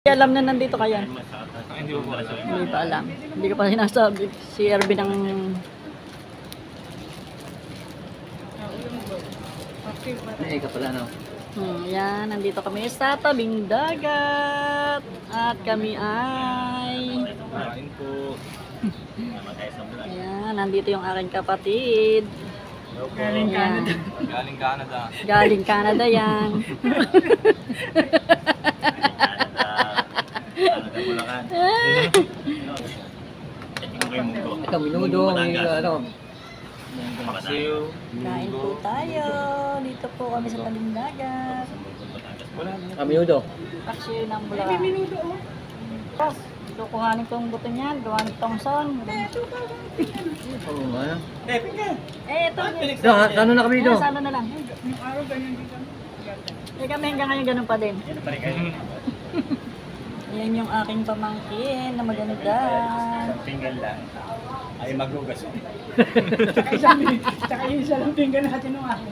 Alam na nandito kaya. Hindi ko alam. Hindi pa alam. Hindi ko pa sinasabi. Si Erwin ang... Ika pala, no? Yan, nandito kami sa tabing dagat. At kami ay... Kain po. Yan, nandito yung aking kapatid. Galing Yan. Galing Canada. Galing Canada yan. Ito, minudo. Ano? Siyo. Kain po tayo. Dito po kami sa tabing dagat. Minudo. Paksiyo ng Bulacan. May minuto oh. Tapos, kukuhanin ko yung buto niyan. Gawa ni Thompson. Oo nga. Ito. Ano na kami dito? Sa ano na lang. Kami hanggang ngayon ganun pa din. Yan yung aking pamangkin na maganda. Isang pinggan lang. Ay maglugas. Tsaka yung isa lang pinggan natin ng akin.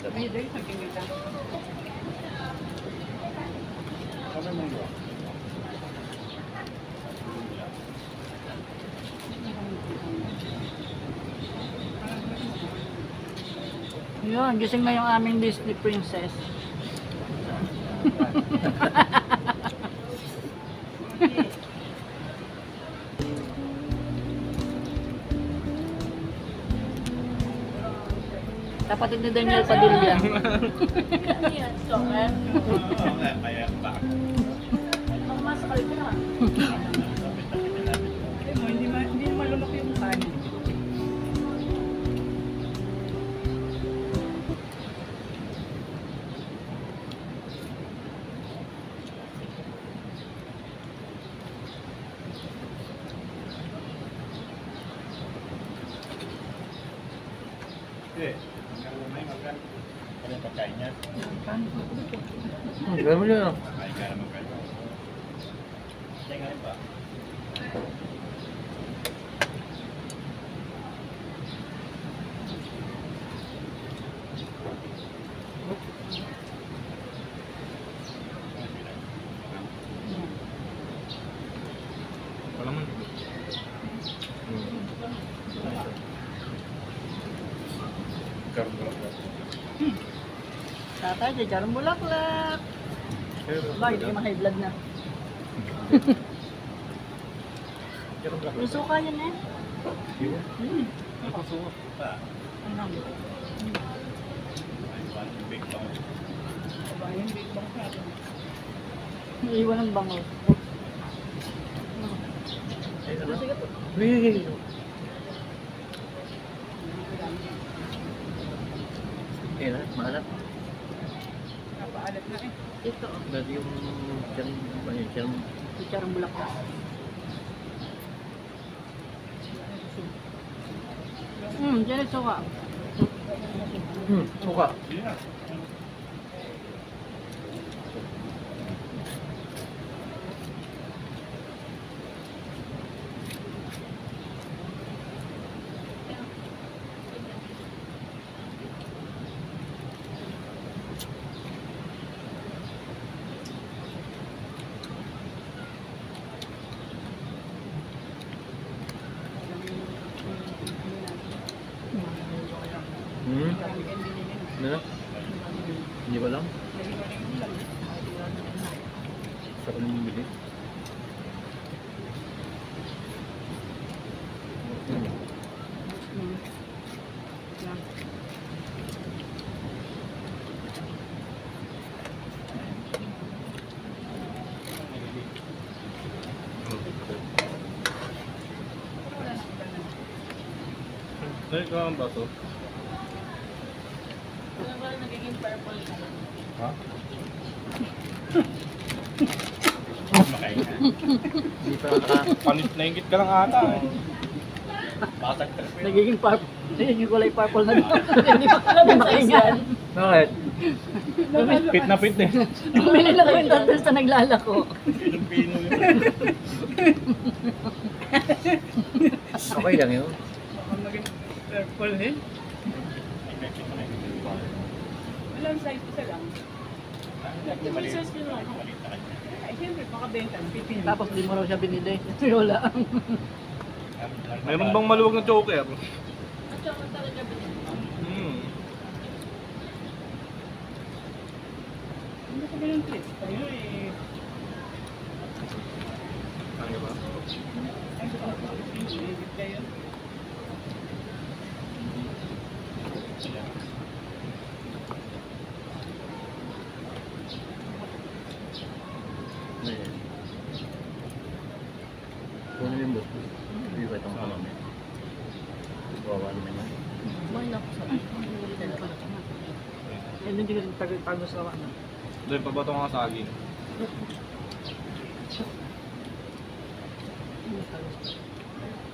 Sabi doon, pinggan lang. Yun, gising na yung aming Disney princess. Kapatid ni Daniel Padilla. Hindi malunok yung kanin. Ano yung pagkain niya? Gano'n mo yun. Ay, kaya naman kayo. Siya nga rin ba? Wala man. Tatay, di dyan bulaklak. Bakit kayo high blood na? Yung suka yan eh. Ano? Iiwan ng bango. Sige po. Maalat. Napaalat na eh. Ito. Dati yung siyang Chicharong bulaklak. Dyan yung suka. suka. Ano? Hindi ba lang? Sarap yung bili. Ay, ikaw ang baso. Nagiging purple ka. Ha? Makain na. Hindi pa panit na ingit ka lang ata eh. Basag ka. Nagiging purple. Nagiging kulay purple na doon. Hindi pa alam yung makaingan. Bakit? Pit na pit eh. Bumili lang yung tantas na naglalako. Pilipino yun. Okay lang yun. Purple eh. Walang size isa lang. Ay, siyempre, makabenta ng pipili. Tapos di mo raw siya binili. Wala. Mayroon bang maluwag na choker? Hindi ko ganun clip. Ayun eh. Ano ba? Ay, sa pagkakas kayo. Kung ano yung book, hindi ba itong kamami? Bawa naman yun. May naku sa eh, hindi ko rin pagod sa ano. Doon, pabato nga sa saging.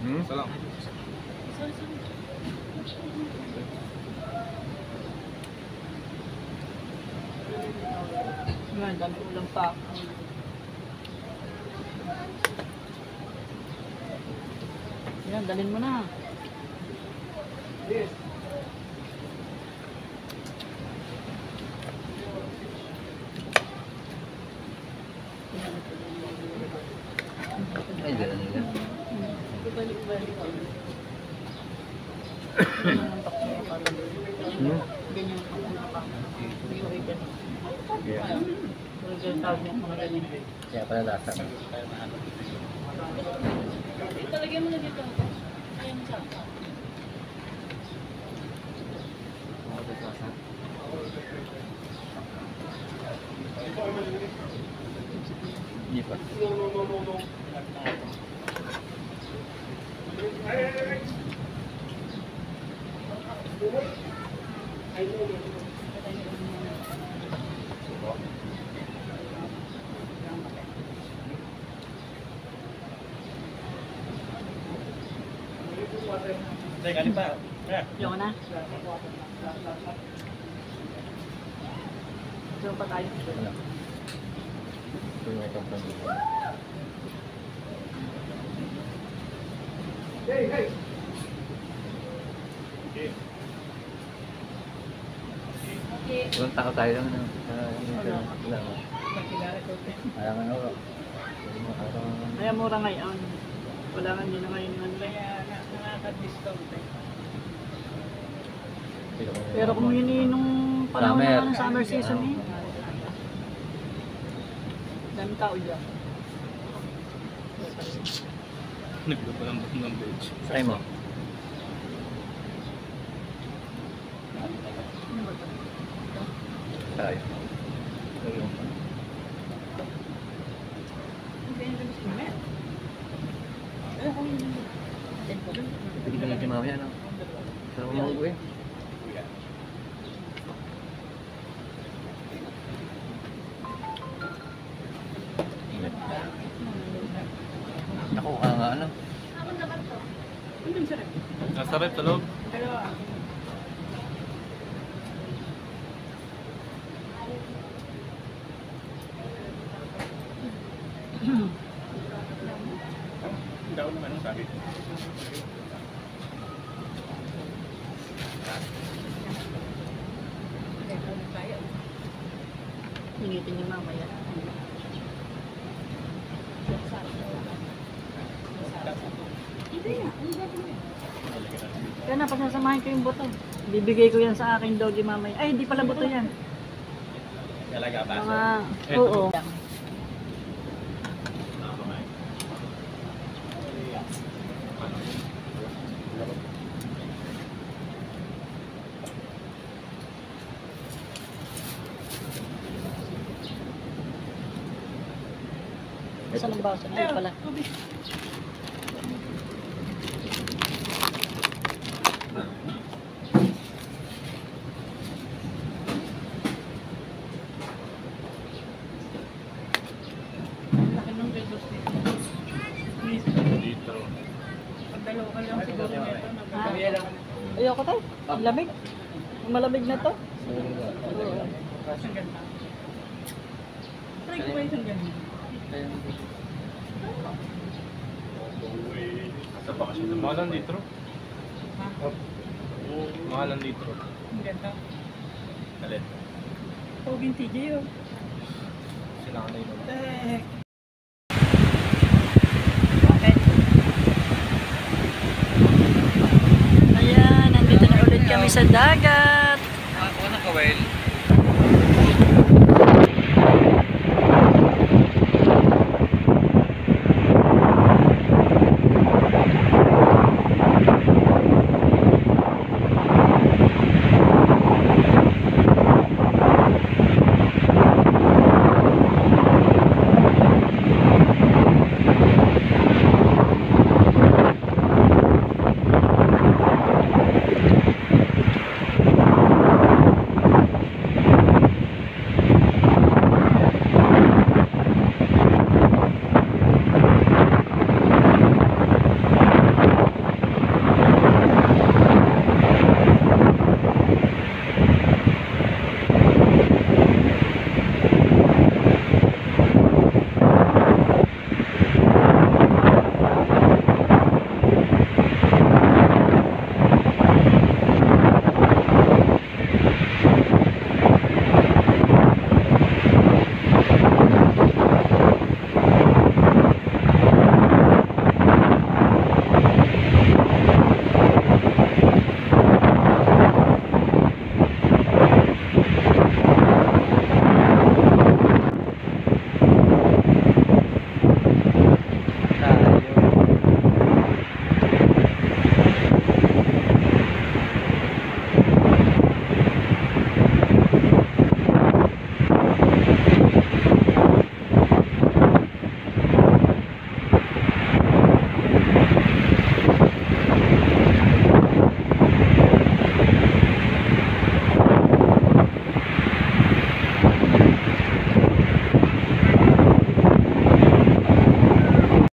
Isa lang. Yan, dami ulam pa. Yan, dalhin mo na. Ay, gano'n nila. Balik-balik. Hmm? Ganyan ang mga hindi ko rin ganun. Yeah. Pero ganyan tawag niya mga ganyan. Kaya pala lasa. Talagyan mo na dito. Ayan siya. Hindi pa. Teka, alin pa? Yung na. Diyan pa tayo. Ano? Ito yung itong pamilya. Walang tao tayo lang. Magkilala ko. Parang ano. Kaya mura ngayon. Wala nga nila ngayon ng Kaya nakaka-discount eh. Pero kung yun eh, nung panahon Summer. na ng summer season eh. Dami tao dyan. Nagluto ng veg. Try mo. Try. Hindi yung gusto mo eh. Hindi ka lang si Mami, ano? Sarap mo mag-uwi. Naku, nga ano? Hindi yung sarap. Nasa rep sa loob. Dalawa. Daw naman ang sabi. Hingitin niyo mamaya. Hindi nga. Ang gagawin. Kaya na, pagsasamahin ko yung buto. Bibigay ko yan sa aking doggy mamaya. Ay, hindi pala buto yan. Talaga ba? Mga, Eto. oo. Isa ng baso na yun pala. Tubig. Laki ng pesos dito. Dito. Pag dalawa ka lang siguro nito. Nagkakaya lang. Ayoko tayo. Ang lamig. Ang malamig na to. Isang ganda. Try ko ba isang ganda? Sa bakasyon. Malan dito. Ha? Mahal ang litro. Ang ganda. Alin? Poging TJ oh. Sinanay naman. Okay. Ayan, nandito na ulit kami sa dagat. Ako na kawel.